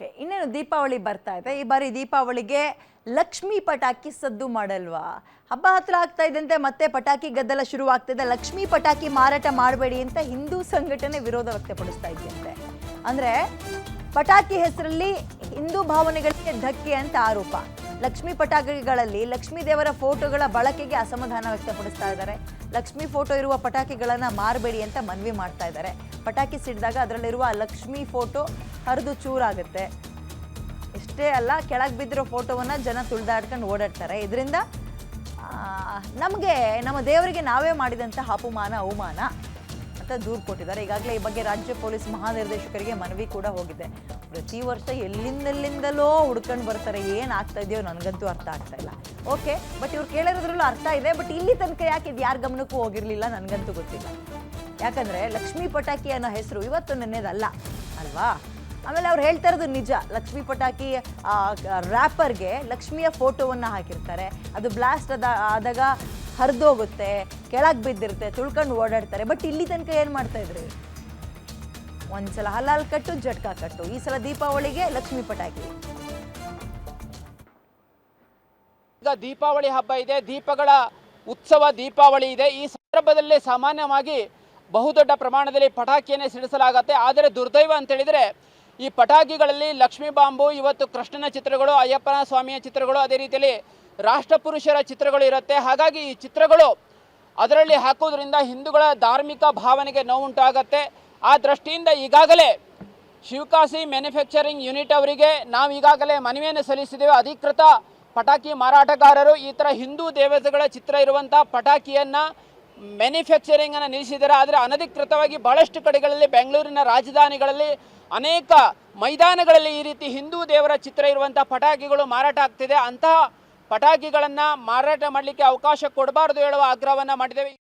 Okay, ಇನ್ನೇನು ದೀಪಾವಳಿ ಬರ್ತಾ ಇದೆ. ಈ ಬಾರಿ ದೀಪಾವಳಿಗೆ ಲಕ್ಷ್ಮೀ ಪಟಾಕಿ ಸದ್ದು ಮಾಡಲ್ವಾ? ಹಬ್ಬ ಹತ್ರ ಆಗ್ತಾ ಇದ್ದಂತೆ ಮತ್ತೆ ಪಟಾಕಿ ಗದ್ದಲ ಶುರುವಾಗ್ತಿದೆ. ಲಕ್ಷ್ಮೀ ಪಟಾಕಿ ಮಾರಾಟ ಮಾಡಬೇಡಿ ಅಂತ ಹಿಂದೂ ಸಂಘಟನೆ ವಿರೋಧ ವ್ಯಕ್ತಪಡಿಸ್ತಾ ಇದೆಯಂತೆ. ಅಂದ್ರೆ ಪಟಾಕಿ ಹೆಸರಲ್ಲಿ ಹಿಂದೂ ಭಾವನೆಗಳಿಗೆ ಧಕ್ಕೆ ಅಂತ ಆರೋಪ. ಲಕ್ಷ್ಮೀ ಪಟಾಕಿಗಳಲ್ಲಿ ಲಕ್ಷ್ಮೀ ದೇವರ ಫೋಟೋಗಳ ಬಳಕೆಗೆ ಅಸಮಾಧಾನ ವ್ಯಕ್ತಪಡಿಸ್ತಾ ಇದ್ದಾರೆ. ಲಕ್ಷ್ಮೀ ಫೋಟೋ ಇರುವ ಪಟಾಕಿಗಳನ್ನ ಮಾರಬೇಡಿ ಅಂತ ಮನವಿ ಮಾಡ್ತಾ ಇದ್ದಾರೆ. ಪಟಾಕಿ ಸಿಡಿದಾಗ ಅದರಲ್ಲಿರುವ ಲಕ್ಷ್ಮೀ ಫೋಟೋ ಹರಿದು ಚೂರಾಗುತ್ತೆ. ಇಷ್ಟೇ ಅಲ್ಲ, ಕೆಳಗೆ ಬಿದ್ದಿರೋ ಫೋಟೋವನ್ನ ಜನ ತುಳಿದಾಡ್ಕೊಂಡು ಓಡಾಡ್ತಾರೆ. ಇದರಿಂದ ನಮಗೆ ನಮ್ಮ ದೇವರಿಗೆ ನಾವೇ ಮಾಡಿದಂತಹ ಅಪಮಾನ ಅವಮಾನ ಅಂತ ದೂರು ಕೊಟ್ಟಿದ್ದಾರೆ. ಈಗಾಗಲೇ ಈ ಬಗ್ಗೆ ರಾಜ್ಯ ಪೊಲೀಸ್ ಮಹಾನಿರ್ದೇಶಕರಿಗೆ ಮನವಿ ಕೂಡ ಹೋಗಿದೆ. ಪ್ರತಿ ವರ್ಷ ಎಲ್ಲಿಂದೆಲ್ಲಿಂದಲೋ ಹುಡ್ಕೊಂಡು ಬರ್ತಾರೆ. ಏನಾಗ್ತಾ ಇದೆಯೋ ನನಗಂತೂ ಅರ್ಥ ಆಗ್ತಾ ಇಲ್ಲ. ಓಕೆ, ಬಟ್ ಇವ್ರು ಕೇಳಿರೋದ್ರಲ್ಲೂ ಅರ್ಥ ಇದೆ. ಬಟ್ ಇಲ್ಲಿ ತನಕ ಯಾಕೆ ಇದು ಯಾರ ಗಮನಕ್ಕೂ ಹೋಗಿರಲಿಲ್ಲ ನನಗಂತೂ ಗೊತ್ತಿಲ್ಲ. ಯಾಕಂದರೆ ಲಕ್ಷ್ಮೀ ಪಟಾಕಿ ಅನ್ನೋ ಹೆಸರು ಇವತ್ತು ನೆನ್ನೆದಲ್ಲ ಅಲ್ವಾ? ಆಮೇಲೆ ಅವ್ರು ಹೇಳ್ತಾ ಇರೋದು ನಿಜ. ಲಕ್ಷ್ಮೀ ಪಟಾಕಿ ರ್ಯಾಪರ್ಗೆ ಲಕ್ಷ್ಮಿಯ ಫೋಟೋವನ್ನು ಹಾಕಿರ್ತಾರೆ. ಅದು ಬ್ಲಾಸ್ಟ್ ಆದಾಗ ಹರಿದೋಗುತ್ತೆ, ಕೆಳಗೆ ಬಿದ್ದಿರುತ್ತೆ, ತುಳ್ಕೊಂಡು ಓಡಾಡ್ತಾರೆ. ಬಟ್ ಇಲ್ಲಿ ತನಕ ಏನು ಮಾಡ್ತಾ ಇದ್ರಿ? ಒಂದ್ಸಲ ಹಲಾಲ್ ಕಟ್ಟು, ಜಟ್ಕಾ ಕಟ್ಟು. ಈ ಸಲ ದೀಪಾವಳಿಗೆ ಲಕ್ಷ್ಮೀ ಪಟಾಕಿ. ಈಗ ದೀಪಾವಳಿ ಹಬ್ಬ ಇದೆ, ದೀಪಗಳ ಉತ್ಸವ ದೀಪಾವಳಿ ಇದೆ. ಈ ಸಂದರ್ಭದಲ್ಲಿ ಸಾಮಾನ್ಯವಾಗಿ ಬಹುದೊಡ್ಡ ಪ್ರಮಾಣದಲ್ಲಿ ಪಟಾಕಿಯನ್ನೇ ಸಿಡಿಸಲಾಗುತ್ತೆ. ಆದರೆ ದುರ್ದೈವ ಅಂತ ಹೇಳಿದರೆ ಈ ಪಟಾಕಿಗಳಲ್ಲಿ ಲಕ್ಷ್ಮೀ ಬಾಂಬು, ಇವತ್ತು ಕೃಷ್ಣನ ಚಿತ್ರಗಳು, ಅಯ್ಯಪ್ಪನ ಸ್ವಾಮಿಯ ಚಿತ್ರಗಳು, ಅದೇ ರೀತಿಯಲ್ಲಿ ರಾಷ್ಟ್ರಪುರುಷರ ಚಿತ್ರಗಳು ಇರುತ್ತೆ. ಹಾಗಾಗಿ ಈ ಚಿತ್ರಗಳು ಅದರಲ್ಲಿ ಹಾಕೋದ್ರಿಂದ ಹಿಂದೂಗಳ ಧಾರ್ಮಿಕ ಭಾವನೆಗೆ ನೋವುಂಟಾಗತ್ತೆ. ಆ ದೃಷ್ಟಿಯಿಂದ ಈಗಾಗಲೇ ಶಿವಕಾಶಿ ಮ್ಯಾನುಫ್ಯಾಕ್ಚರಿಂಗ್ ಯೂನಿಟ್ ಅವರಿಗೆ ನಾವು ಈಗಾಗಲೇ ಮನವಿಯನ್ನು ಸಲ್ಲಿಸಿದ್ದೇವೆ. ಅಧಿಕೃತ ಪಟಾಕಿ ಮಾರಾಟಗಾರರು ಈ ಥರ ಹಿಂದೂ ದೇವತೆಗಳ ಚಿತ್ರ ಇರುವಂಥ ಪಟಾಕಿಯನ್ನು ಮ್ಯಾನುಫ್ಯಾಕ್ಚರಿಂಗನ್ನು ನಿಲ್ಲಿಸಿದ್ದಾರೆ. ಆದರೆ ಅನಧಿಕೃತವಾಗಿ ಬಹಳಷ್ಟು ಕಡೆಗಳಲ್ಲಿ, ಬೆಂಗಳೂರಿನ ರಾಜಧಾನಿಗಳಲ್ಲಿ ಅನೇಕ ಮೈದಾನಗಳಲ್ಲಿ ಈ ರೀತಿ ಹಿಂದೂ ದೇವರ ಚಿತ್ರ ಇರುವಂಥ ಪಟಾಕಿಗಳು ಮಾರಾಟ ಆಗ್ತಿದೆ. ಅಂತಹ ಪಟಾಕಿಗಳನ್ನು ಮಾರಾಟ ಮಾಡಲಿಕ್ಕೆ ಅವಕಾಶ ಕೊಡಬಾರದು ಹೇಳುವ ಆಗ್ರಹವನ್ನು ಮಾಡಿದ್ದೇವೆ.